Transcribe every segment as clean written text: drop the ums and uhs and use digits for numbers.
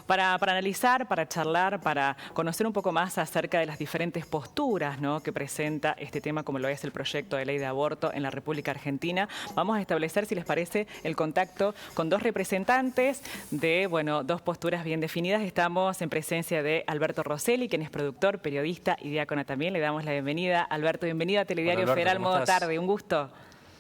para analizar, para charlar, para conocer un poco más acerca de las diferentes posturas, ¿no?, que presenta este tema, como lo es el proyecto de ley de aborto en la República Argentina. Vamos a establecer, si les parece, el contacto con dos representantes de, bueno, dos posturas bien definidas. Estamos en presencia de Alberto Rosselli, quien es productor, periodista y diácono también. Le damos la bienvenida. Alberto, bienvenido a Telediario Hola, Alberto, Federal ¿cómo Modo estás? Tarde. Un gusto.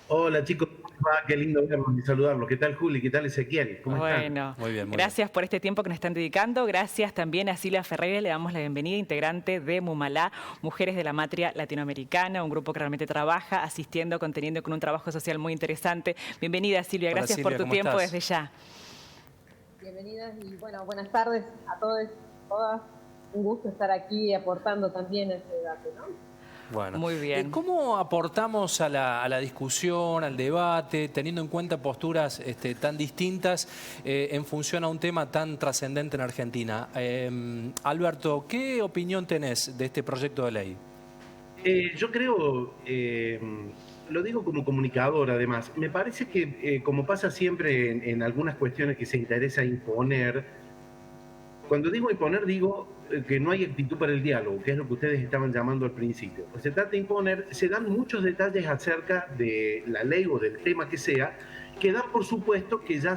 Hola chicos, ¿cómo les va? Qué lindo verlos y saludarlos. ¿Qué tal Juli? ¿Qué tal Ezequiel? ¿Cómo están? Bueno, Muy bien, muy gracias por este tiempo que nos están dedicando. Gracias también a Silvia Ferreira, le damos la bienvenida, integrante de Mumalá, Mujeres de la Matria Latinoamericana, un grupo que realmente trabaja asistiendo, conteniendo con un trabajo social muy interesante. Bienvenida Silvia, Hola, gracias Silvia, por tu ¿cómo tiempo estás? desde ya. Bienvenidas y bueno, buenas tardes a todos, todas. Un gusto estar aquí aportando también a este debate, ¿no? Bueno, Muy bien. ¿Cómo aportamos a la discusión, al debate, teniendo en cuenta posturas tan distintas en función a un tema tan trascendente en Argentina? Alberto, ¿qué opinión tenés de este proyecto de ley? Yo creo, lo digo como comunicador además, me parece que como pasa siempre en algunas cuestiones que se interesa imponer, cuando digo imponer digo que no hay actitud para el diálogo, que es lo que ustedes estaban llamando al principio. Pues se trata de imponer, se dan muchos detalles acerca de la ley o del tema que sea, que dan por supuesto que ya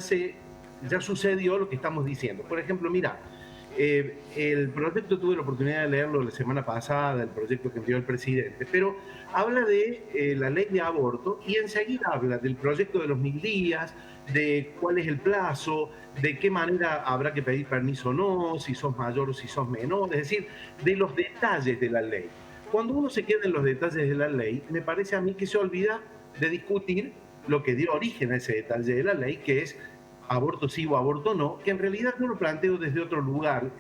sucedió lo que estamos diciendo. Por ejemplo, mira, el proyecto tuve la oportunidad de leerlo la semana pasada, el proyecto que envió el presidente, pero habla de la ley de aborto y enseguida habla del proyecto de los 1000 días, de cuál es el plazo, de qué manera habrá que pedir permiso o no, si sos mayor o si sos menor, es decir, de los detalles de la ley. Cuando uno se queda en los detalles de la ley, me parece a mí que se olvida de discutir lo que dio origen a ese detalle de la ley, que es aborto sí o aborto no, que en realidad yo lo planteo desde otro lugar,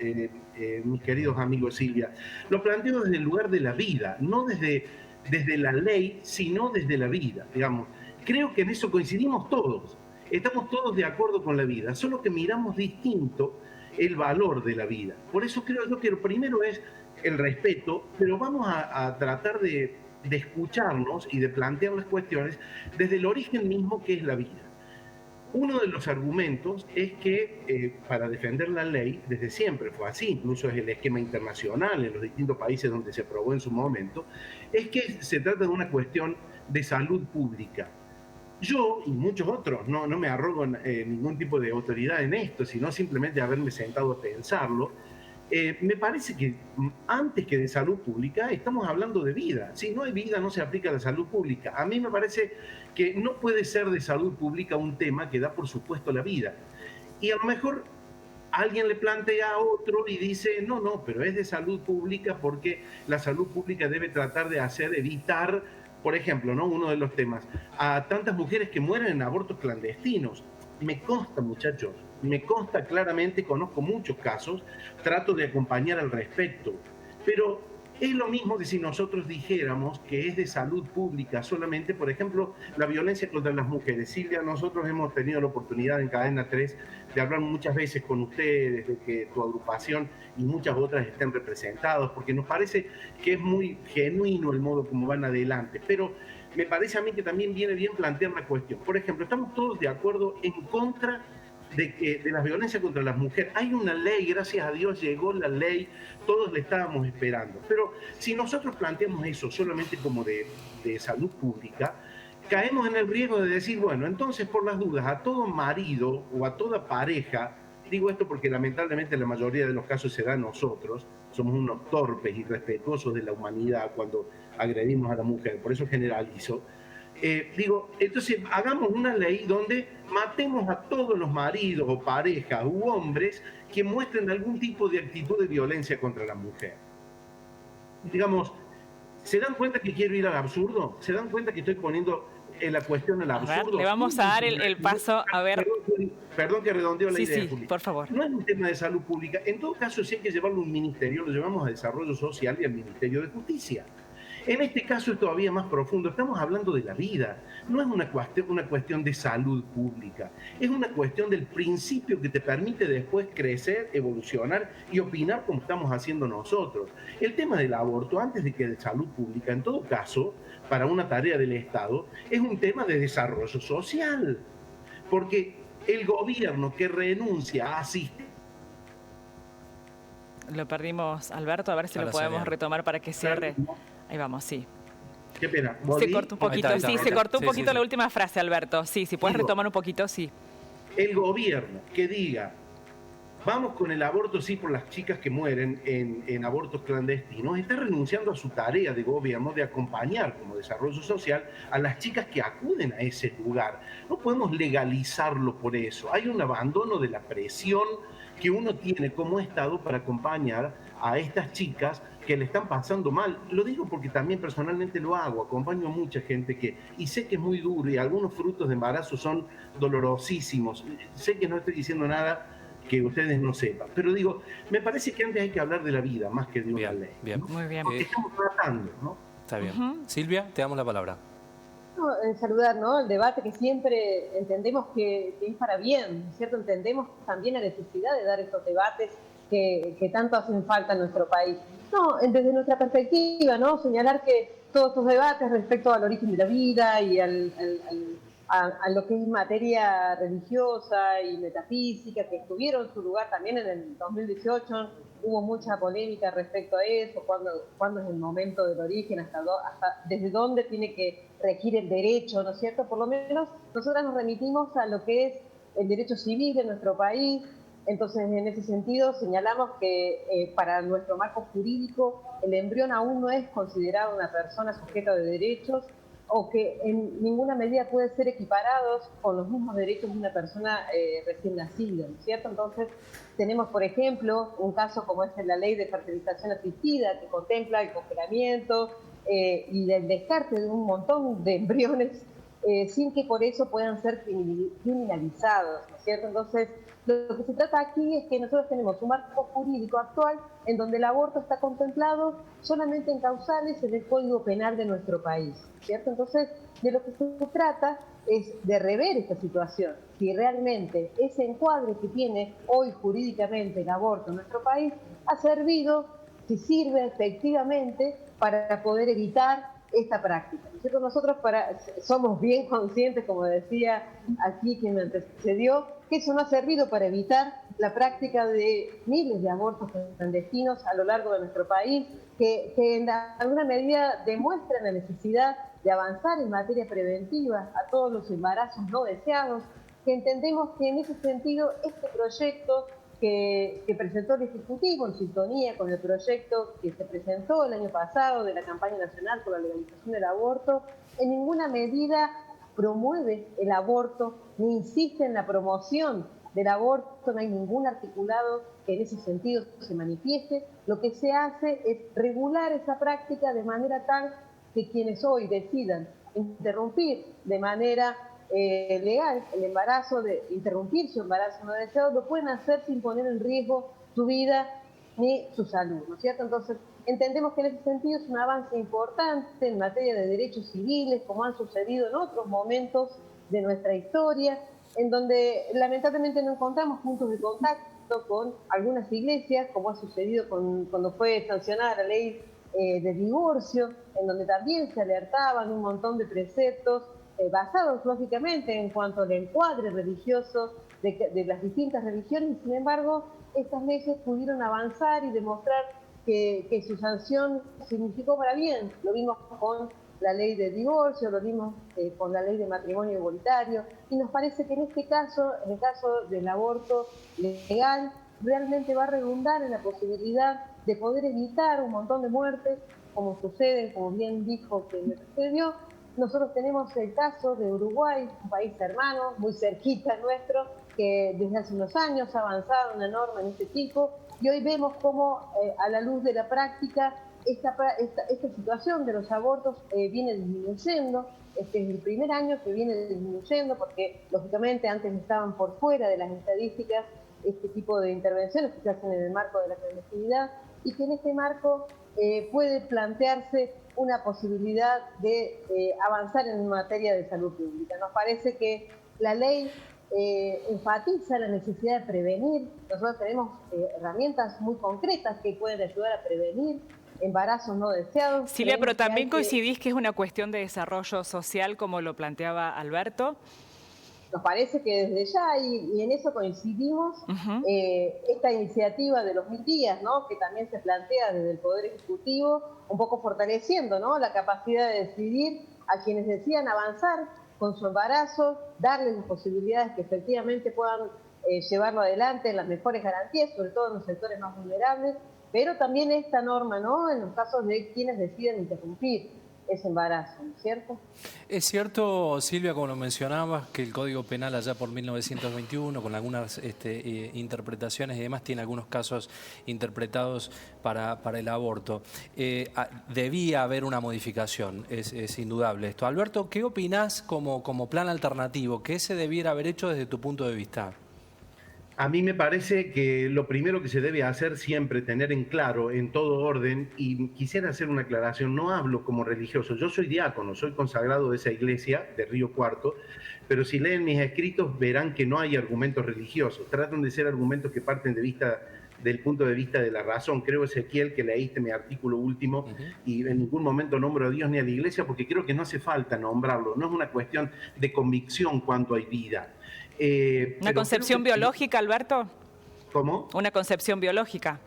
mis queridos amigos Silvia, lo planteo desde el lugar de la vida, no desde la ley, sino desde la vida, digamos. Creo que en eso coincidimos todos, estamos todos de acuerdo con la vida, solo que miramos distinto el valor de la vida. Por eso creo yo que lo primero es el respeto, pero vamos a tratar de escucharnos y de plantear las cuestiones desde el origen mismo que es la vida. Uno de los argumentos es que para defender la ley, desde siempre fue así, incluso es el esquema internacional en los distintos países donde se aprobó en su momento, es que se trata de una cuestión de salud pública. Yo y muchos otros, no me arrogo ningún tipo de autoridad en esto, sino simplemente haberme sentado a pensarlo, me parece que antes que de salud pública estamos hablando de vida. Si no hay vida no se aplica la salud pública. A mí me parece que no puede ser de salud pública un tema que da por supuesto la vida. Y a lo mejor alguien le plantea a otro y dice, no, pero es de salud pública porque la salud pública debe tratar de evitar, por ejemplo, ¿no?, uno de los temas, a tantas mujeres que mueren en abortos clandestinos. Me consta, muchachos, me consta claramente, conozco muchos casos, trato de acompañar al respecto, pero es lo mismo que si nosotros dijéramos que es de salud pública solamente, por ejemplo, la violencia contra las mujeres. Silvia, nosotros hemos tenido la oportunidad en Cadena 3 de hablar muchas veces con ustedes, de que tu agrupación y muchas otras estén representados, porque nos parece que es muy genuino el modo como van adelante, pero me parece a mí que también viene bien plantear la cuestión. Por ejemplo, estamos todos de acuerdo en contra de la violencia contra las mujeres. Hay una ley, gracias a Dios llegó la ley, todos la estábamos esperando. Pero si nosotros planteamos eso solamente como de salud pública, caemos en el riesgo de decir, bueno, entonces por las dudas, a todo marido o a toda pareja, digo esto porque lamentablemente la mayoría de los casos se da a nosotros, somos unos torpes y irrespetuosos de la humanidad cuando agredimos a la mujer, por eso generalizo. Entonces hagamos una ley donde matemos a todos los maridos o parejas u hombres que muestren algún tipo de actitud de violencia contra la mujer. Digamos, ¿se dan cuenta que quiero ir al absurdo? ¿Se dan cuenta que estoy poniendo la cuestión al absurdo? A ver, le vamos a dar el paso, a ver. Perdón que redondeo la idea, Sí, Juli. por favor. No es un tema de salud pública. En todo caso, si hay que llevarlo a un ministerio, lo llevamos a Desarrollo Social y al Ministerio de Justicia. En este caso es todavía más profundo, estamos hablando de la vida, no es una cuestión de salud pública, es una cuestión del principio que te permite después crecer, evolucionar y opinar como estamos haciendo nosotros. El tema del aborto, antes de que de salud pública, en todo caso, para una tarea del Estado, es un tema de desarrollo social, porque el gobierno que renuncia a asistir Lo perdimos, Alberto, a ver si Ahora lo podemos sería. retomar para que cierre. Ahí vamos, sí. Qué pena. Se ¿Volví? cortó un poquito, Ahí está, sí, ahí se está. cortó un Sí, poquito sí, la sí. última frase, Alberto. Sí, si puedes Digo, retomar un poquito, sí. El gobierno que diga, vamos con el aborto sí por las chicas que mueren en abortos clandestinos, está renunciando a su tarea de gobierno de acompañar como desarrollo social a las chicas que acuden a ese lugar. No podemos legalizarlo por eso. Hay un abandono de la presión que uno tiene como Estado para acompañar a estas chicas que le están pasando mal. Lo digo porque también personalmente lo hago, acompaño a mucha gente y sé que es muy duro y algunos frutos de embarazo son dolorosísimos. Sé que no estoy diciendo nada que ustedes no sepan, pero digo, me parece que antes hay que hablar de la vida más que de una Bien, ley. bien. ¿no? Muy bien. Porque estamos tratando, ¿no? Está bien. Silvia, te damos la palabra. Saludar, ¿no? El debate que siempre entendemos que es para bien, ¿cierto? Entendemos también la necesidad de dar estos debates que tanto hacen falta en nuestro país. No, desde nuestra perspectiva, ¿no? Señalar que todos estos debates respecto al origen de la vida y a lo que es materia religiosa y metafísica, que tuvieron su lugar también en el 2018, hubo mucha polémica respecto a eso, cuándo es el momento del origen, hasta desde dónde tiene que regir el derecho, ¿no es cierto? Por lo menos nosotras nos remitimos a lo que es el derecho civil de nuestro país. Entonces, en ese sentido, señalamos que para nuestro marco jurídico el embrión aún no es considerado una persona sujeta de derechos o que en ninguna medida puede ser equiparados con los mismos derechos de una persona recién nacida, ¿no es cierto? Entonces, tenemos, por ejemplo, un caso como es la ley de fertilización asistida, que contempla el congelamiento y el descarte de un montón de embriones sin que por eso puedan ser criminalizados, ¿no es cierto? Entonces, lo que se trata aquí es que nosotros tenemos un marco jurídico actual en donde el aborto está contemplado solamente en causales en el Código Penal de nuestro país, ¿cierto? Entonces, de lo que se trata es de rever esta situación. Si realmente ese encuadre que tiene hoy jurídicamente el aborto en nuestro país ha servido, si sirve efectivamente para poder evitar esta práctica, ¿no es cierto? Nosotros somos bien conscientes, como decía aquí quien me antecedió, que eso no ha servido para evitar la práctica de miles de abortos clandestinos a lo largo de nuestro país, que en alguna medida demuestran la necesidad de avanzar en materia preventiva a todos los embarazos no deseados, que entendemos que en ese sentido este proyecto que presentó el Ejecutivo en sintonía con el proyecto que se presentó el año pasado de la campaña nacional por la legalización del aborto, en ninguna medida promueve el aborto ni insiste en la promoción del aborto, no hay ningún articulado que en ese sentido se manifieste. Lo que se hace es regular esa práctica de manera tal que quienes hoy decidan interrumpir de manera legal el embarazo, de interrumpir su embarazo no deseado, lo pueden hacer sin poner en riesgo su vida ni su salud, ¿no es cierto? Entonces, entendemos que en ese sentido es un avance importante en materia de derechos civiles, como han sucedido en otros momentos de nuestra historia, en donde lamentablemente no encontramos puntos de contacto con algunas iglesias, como ha sucedido cuando fue sancionada la ley de divorcio, en donde también se alertaban un montón de preceptos basados lógicamente en cuanto al encuadre religioso de las distintas religiones, y sin embargo estas leyes pudieron avanzar y demostrar que su sanción significó para bien. Lo vimos con la ley de divorcio, lo vimos con la ley de matrimonio igualitario, y nos parece que en este caso, en el caso del aborto legal, realmente va a redundar en la posibilidad de poder evitar un montón de muertes, como sucede, como bien dijo que me sucedió. Nosotros tenemos el caso de Uruguay, un país hermano, muy cerquita nuestro, que desde hace unos años ha avanzado una norma en este tipo, y hoy vemos cómo a la luz de la práctica esta situación de los abortos viene disminuyendo. Este es el primer año que viene disminuyendo porque lógicamente antes estaban por fuera de las estadísticas este tipo de intervenciones que se hacen en el marco de la clandestinidad, y que en este marco puede plantearse una posibilidad de avanzar en materia de salud pública. Nos parece que la ley enfatiza la necesidad de prevenir. Nosotros tenemos herramientas muy concretas que pueden ayudar a prevenir embarazos no deseados. Silvia, pero también coincidís que es una cuestión de desarrollo social, como lo planteaba Alberto. nos parece que desde ya, y en eso coincidimos, esta iniciativa de los 1000 días, ¿no? Que también se plantea desde el Poder Ejecutivo, un poco fortaleciendo, ¿no? La capacidad de decidir a quienes decidan avanzar con su embarazo, darles las posibilidades que efectivamente puedan llevarlo adelante en las mejores garantías, sobre todo en los sectores más vulnerables, pero también esta norma, ¿no? En los casos de quienes deciden interrumpir ese embarazo, ¿no es cierto? Es cierto, Silvia, como lo mencionabas, que el Código Penal allá por 1921, con algunas interpretaciones y demás, tiene algunos casos interpretados para el aborto. Debía haber una modificación, es indudable esto. Alberto, ¿qué opinás como plan alternativo? ¿Qué se debiera haber hecho desde tu punto de vista? A mí me parece que lo primero que se debe hacer siempre, tener en claro, en todo orden, y quisiera hacer una aclaración, no hablo como religioso, yo soy diácono, soy consagrado de esa iglesia, de Río Cuarto, pero si leen mis escritos verán que no hay argumentos religiosos, tratan de ser argumentos que parten del punto de vista de la razón. Creo, Ezequiel, que leíste mi artículo último y en ningún momento nombro a Dios ni a la iglesia porque creo que no hace falta nombrarlo, no es una cuestión de convicción cuanto hay vida. ¿Una concepción biológica, Alberto? ¿Cómo? ¿Una concepción biológica?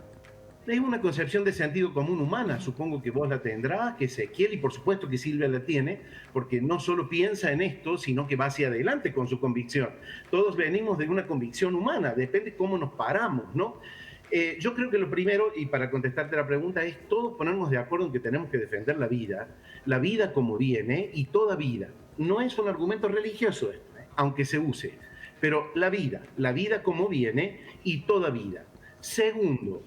Es una concepción de sentido común humana, supongo que vos la tendrás, que Ezequiel y por supuesto que Silvia la tiene, porque no solo piensa en esto, sino que va hacia adelante con su convicción. Todos venimos de una convicción humana, depende cómo nos paramos, ¿no? Yo creo que lo primero, y para contestarte la pregunta, es todos ponernos de acuerdo en que tenemos que defender la vida como viene y toda vida. No es un argumento religioso esto, aunque se use. Pero la vida como viene y toda vida. Segundo,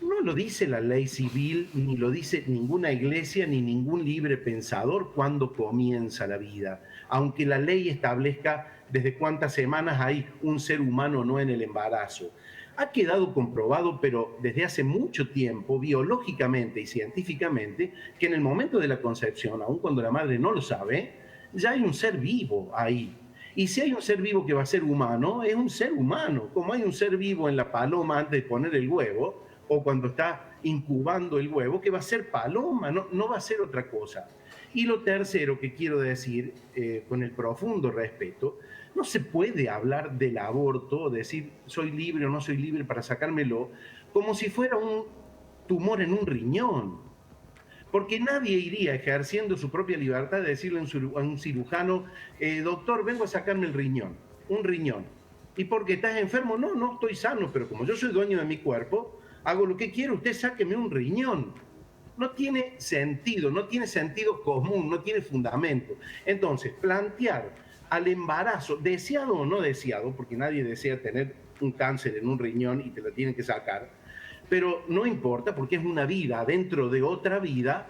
no lo dice la ley civil, ni lo dice ninguna iglesia, ni ningún libre pensador cuándo comienza la vida. Aunque la ley establezca desde cuántas semanas hay un ser humano no en el embarazo. Ha quedado comprobado, pero desde hace mucho tiempo, biológicamente y científicamente, que en el momento de la concepción, aun cuando la madre no lo sabe, ya hay un ser vivo ahí. Y si hay un ser vivo que va a ser humano, es un ser humano. Como hay un ser vivo en la paloma antes de poner el huevo, o cuando está incubando el huevo, que va a ser paloma, no va a ser otra cosa. Y lo tercero que quiero decir, con el profundo respeto, no se puede hablar del aborto, decir soy libre o no soy libre para sacármelo, como si fuera un tumor en un riñón. Porque nadie iría ejerciendo su propia libertad de decirle a un cirujano, doctor, vengo a sacarme el riñón, un riñón. ¿Y porque estás enfermo? No, no estoy sano, pero como yo soy dueño de mi cuerpo, hago lo que quiero, usted sáqueme un riñón. No tiene sentido común, no tiene fundamento. Entonces, plantear al embarazo, deseado o no deseado, porque nadie desea tener un cáncer en un riñón y te lo tienen que sacar, pero no importa porque es una vida dentro de otra vida,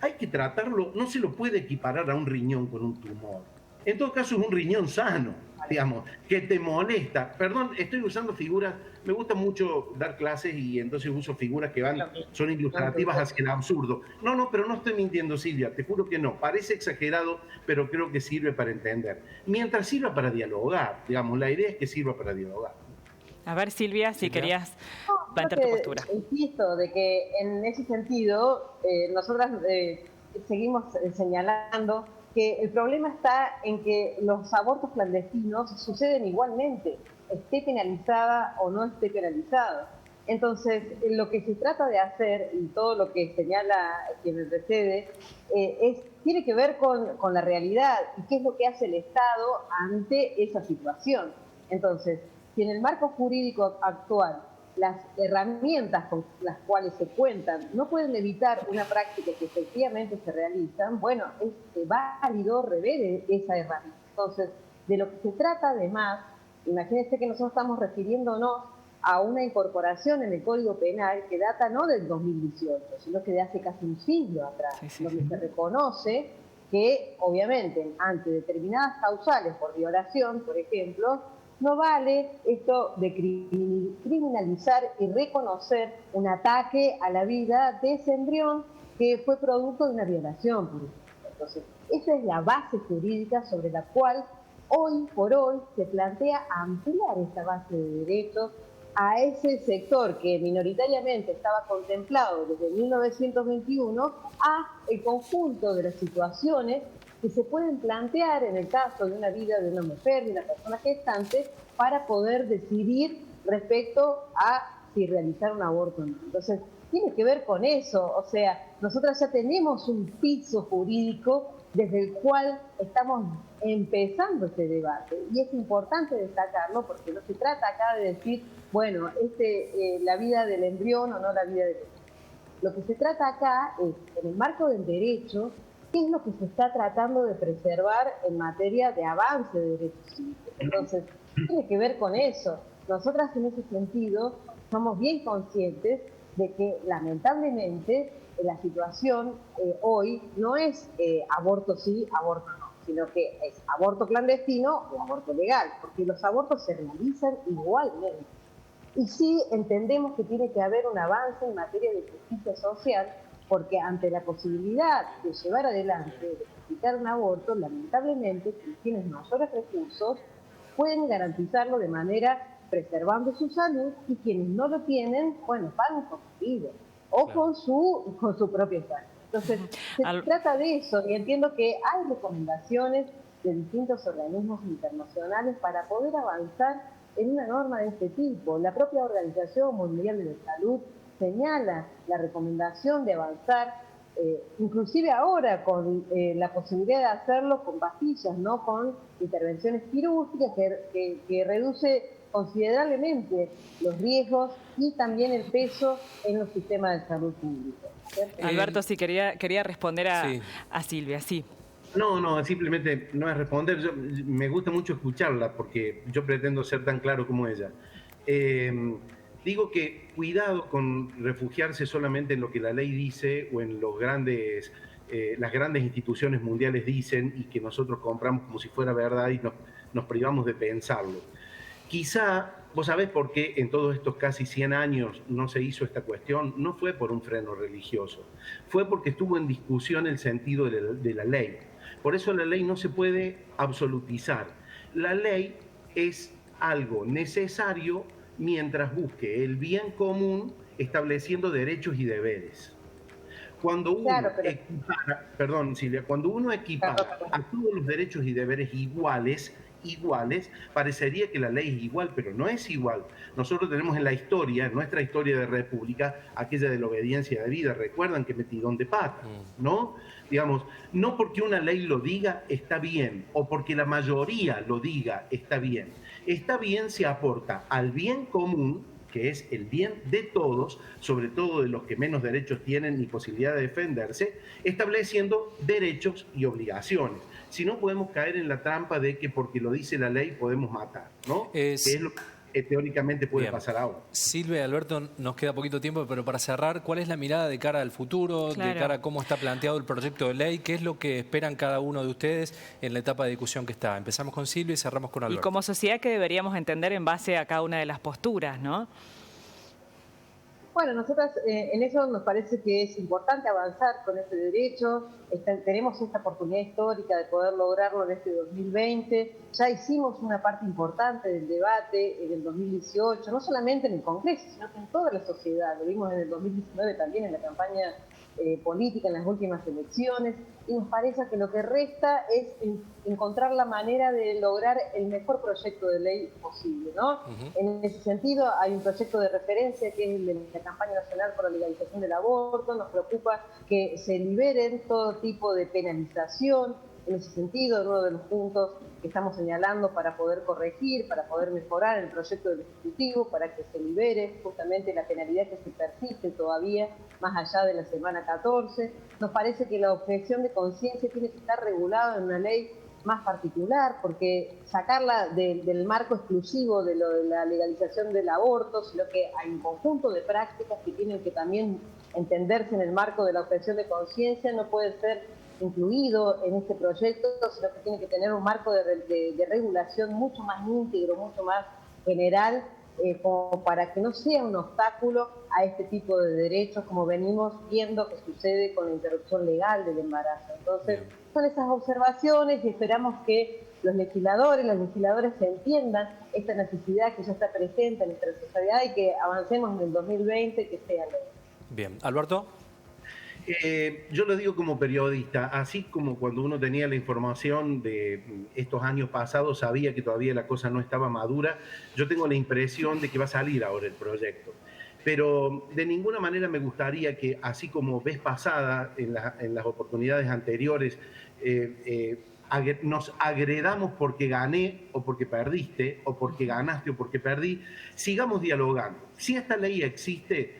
hay que tratarlo, no se lo puede equiparar a un riñón con un tumor. En todo caso es un riñón sano, digamos, que te molesta. Perdón, estoy usando figuras, me gusta mucho dar clases y entonces uso figuras que son ilustrativas hacia el absurdo. No, pero no estoy mintiendo, Silvia, te juro que no. Parece exagerado, pero creo que sirve para entender. Mientras sirva para dialogar, digamos, la idea es que sirva para dialogar. A ver, Silvia, si querías plantear tu postura. Insisto de que en ese sentido nosotras seguimos señalando que el problema está en que los abortos clandestinos suceden igualmente, esté penalizada o no esté penalizada. Entonces, lo que se trata de hacer, y todo lo que señala quien me precede, tiene que ver con la realidad y qué es lo que hace el Estado ante esa situación. Entonces, si en el marco jurídico actual las herramientas con las cuales se cuentan no pueden evitar una práctica que efectivamente se realizan, bueno, es válido rever esa herramienta. Entonces, de lo que se trata además, imagínense que nosotros estamos refiriéndonos a una incorporación en el Código Penal que data no del 2018, sino que de hace casi un siglo atrás, donde se reconoce que, obviamente, ante determinadas causales por violación, por ejemplo, no vale esto de criminalizar y reconocer un ataque a la vida de ese embrión que fue producto de una violación, por ejemplo. Entonces, esa es la base jurídica sobre la cual hoy por hoy se plantea ampliar esta base de derechos a ese sector que minoritariamente estaba contemplado desde 1921 a el conjunto de las situaciones que se pueden plantear en el caso de una vida de una mujer, de una persona gestante, para poder decidir respecto a si realizar un aborto o no. Entonces, tiene que ver con eso. O sea, nosotras ya tenemos un piso jurídico desde el cual estamos empezando este debate. Y es importante destacarlo porque no se trata acá de decir, bueno, la vida del embrión o no la vida del embrión. Lo que se trata acá es, en el marco del derecho, qué es lo que se está tratando de preservar en materia de avance de derechos civiles. Entonces, tiene que ver con eso. Nosotras en ese sentido somos bien conscientes de que lamentablemente la situación hoy no es aborto sí, aborto no, sino que es aborto clandestino o aborto legal, porque los abortos se realizan igualmente. Y sí entendemos que tiene que haber un avance en materia de justicia social, porque ante la posibilidad de llevar adelante, de practicar un aborto, lamentablemente quienes tienen mayores recursos pueden garantizarlo de manera preservando su salud, y quienes no lo tienen, bueno, pagan con su vida o con su propia salud. Entonces, se trata de eso, y entiendo que hay recomendaciones de distintos organismos internacionales para poder avanzar en una norma de este tipo. La propia Organización Mundial de la Salud señala la recomendación de avanzar, inclusive ahora con la posibilidad de hacerlo con pastillas, no con intervenciones quirúrgicas, que reduce considerablemente los riesgos y también el peso en los sistemas de salud pública. Alberto, sí, quería responder a Silvia, sí. No, simplemente no es responder. Me gusta mucho escucharla porque yo pretendo ser tan claro como ella. Digo que cuidado con refugiarse solamente en lo que la ley dice o en las grandes instituciones mundiales dicen y que nosotros compramos como si fuera verdad y nos privamos de pensarlo. Quizá, vos sabés por qué en todos estos casi 100 años no se hizo esta cuestión, no fue por un freno religioso, fue porque estuvo en discusión el sentido de la ley. Por eso la ley no se puede absolutizar. La ley es algo necesario mientras busque el bien común estableciendo derechos y deberes. Cuando uno equipara a todos los derechos y deberes iguales, parecería que la ley es igual, pero no es igual. Nosotros tenemos en nuestra historia de república, aquella de la obediencia de vida. Recuerdan que metidón de pata, ¿no? Digamos, no porque una ley lo diga está bien, o porque la mayoría lo diga está bien. Está bien si aporta al bien común, que es el bien de todos, sobre todo de los que menos derechos tienen ni posibilidad de defenderse, estableciendo derechos y obligaciones. Si no, podemos caer en la trampa de que porque lo dice la ley podemos matar, ¿no? Que es lo que teóricamente puede pasar ahora. Silvia, Alberto, nos queda poquito tiempo, pero para cerrar, ¿cuál es la mirada de cara al futuro, de cara a cómo está planteado el proyecto de ley? ¿Qué es lo que esperan cada uno de ustedes en la etapa de discusión que está? Empezamos con Silvia y cerramos con Alberto. Y como sociedad, ¿qué deberíamos entender en base a cada una de las posturas, no? Bueno, nosotras en eso nos parece que es importante avanzar con este derecho. Tenemos esta oportunidad histórica de poder lograrlo en este 2020. Ya hicimos una parte importante del debate en el 2018, no solamente en el Congreso, sino que en toda la sociedad. Lo vimos en el 2019 también en la campaña política, en las últimas elecciones, y nos parece que lo que resta es encontrar la manera de lograr el mejor proyecto de ley posible, ¿no? En ese sentido, hay un proyecto de referencia que es el de la campaña nacional por la legalización del aborto. Nos preocupa que se liberen todo tipo de penalización. En ese sentido, uno de los puntos que estamos señalando para poder corregir, para poder mejorar el proyecto del Ejecutivo, para que se libere justamente la penalidad que se persiste todavía más allá de la semana 14. Nos parece que la objeción de conciencia tiene que estar regulada en una ley más particular, porque sacarla del marco exclusivo de lo de la legalización del aborto, sino que hay un conjunto de prácticas que tienen que también entenderse en el marco de la objeción de conciencia, no puede ser incluido en este proyecto, sino que tiene que tener un marco de regulación mucho más íntegro, mucho más general, como para que no sea un obstáculo a este tipo de derechos, como venimos viendo que sucede con la interrupción legal del embarazo. Entonces, son esas observaciones y esperamos que los legisladores, las legisladoras entiendan esta necesidad que ya está presente en nuestra sociedad y que avancemos en el 2020, que sea ley. Bien. Alberto. Yo lo digo como periodista, así como cuando uno tenía la información de estos años pasados, sabía que todavía la cosa no estaba madura, yo tengo la impresión de que va a salir ahora el proyecto. Pero de ninguna manera me gustaría que, así como vez pasada, en las oportunidades anteriores, nos agredamos porque gané o porque perdiste, o porque ganaste o porque perdí, sigamos dialogando. Si esta ley existe,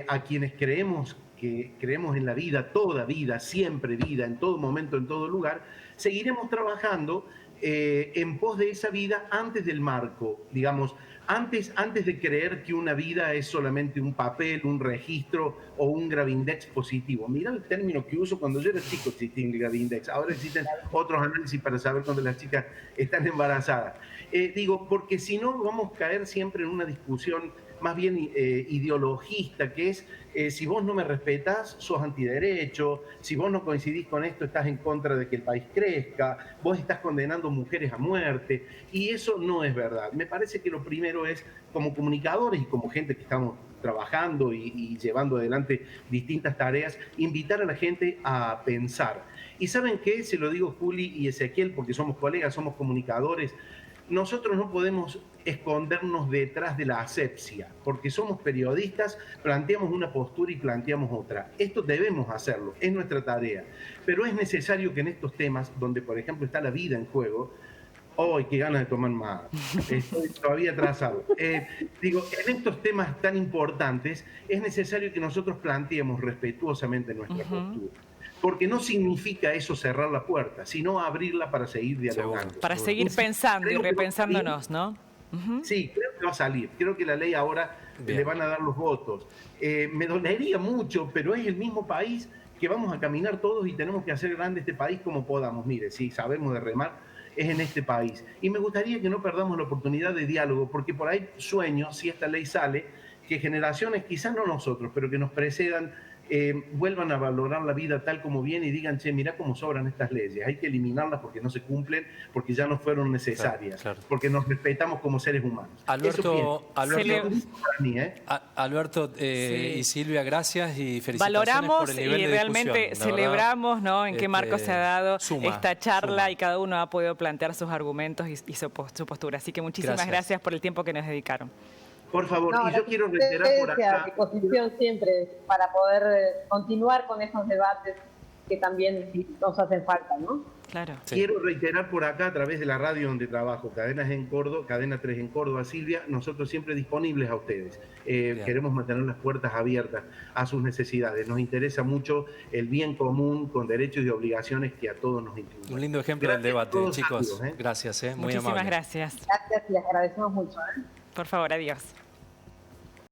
a quienes creemos en la vida, toda vida, siempre vida, en todo momento, en todo lugar, seguiremos trabajando en pos de esa vida antes del marco, digamos, antes de creer que una vida es solamente un papel, un registro o un Gravindex positivo. Mirá el término que uso cuando yo era chico, existía el Gravindex. Ahora existen otros análisis para saber cuando las chicas están embarazadas. Digo, porque si no vamos a caer siempre en una discusión más bien ideologista, que es si vos no me respetás, sos antiderecho, si vos no coincidís con esto, estás en contra de que el país crezca, vos estás condenando mujeres a muerte, y eso no es verdad. Me parece que lo primero es, como comunicadores y como gente que estamos trabajando y llevando adelante distintas tareas, invitar a la gente a pensar. Y ¿saben qué? Se lo digo Juli y Ezequiel, porque somos colegas, somos comunicadores. Nosotros no podemos escondernos detrás de la asepsia, porque somos periodistas, planteamos una postura y planteamos otra. Esto debemos hacerlo, es nuestra tarea. Pero es necesario que en estos temas, donde por ejemplo está la vida en juego, ¡ay, qué ganas de tomar más! Estoy todavía atrasado. Digo, en estos temas tan importantes, es necesario que nosotros planteemos respetuosamente nuestra postura. Porque no significa eso cerrar la puerta, sino abrirla para seguir dialogando. Para seguir pensando y repensándonos, ¿no? Sí, creo que va a salir. Creo que la ley ahora le van a dar los votos. Me dolería mucho, pero es el mismo país que vamos a caminar todos y tenemos que hacer grande este país como podamos. Mire, si sabemos de remar, es en este país. Y me gustaría que no perdamos la oportunidad de diálogo, porque por ahí sueño, si esta ley sale, que generaciones, quizás no nosotros, pero que nos precedan, vuelvan a valorar la vida tal como viene y digan, che, mirá cómo sobran estas leyes, hay que eliminarlas porque no se cumplen, porque ya no fueron necesarias, porque nos respetamos como seres humanos. Alberto sí. Y Silvia, gracias y felicitaciones valoramos por el nivel y de realmente discusión. celebramos, ¿no? En qué marco se ha dado esta charla suma. Y cada uno ha podido plantear sus argumentos y su postura. Así que muchísimas gracias por el tiempo que nos dedicaron. Por favor, y yo quiero reiterar por acá... a disposición siempre para poder continuar con esos debates que también nos hacen falta, ¿no? Claro. Sí. Quiero reiterar por acá, a través de la radio donde trabajo, Cadena 3 en Córdoba, Silvia, nosotros siempre disponibles a ustedes. Queremos mantener las puertas abiertas a sus necesidades. Nos interesa mucho el bien común con derechos y obligaciones que a todos nos incluyen. Un lindo ejemplo del debate, chicos. Gracias, muy amable. Muchísimas gracias. Gracias y les agradecemos mucho. Por favor, adiós.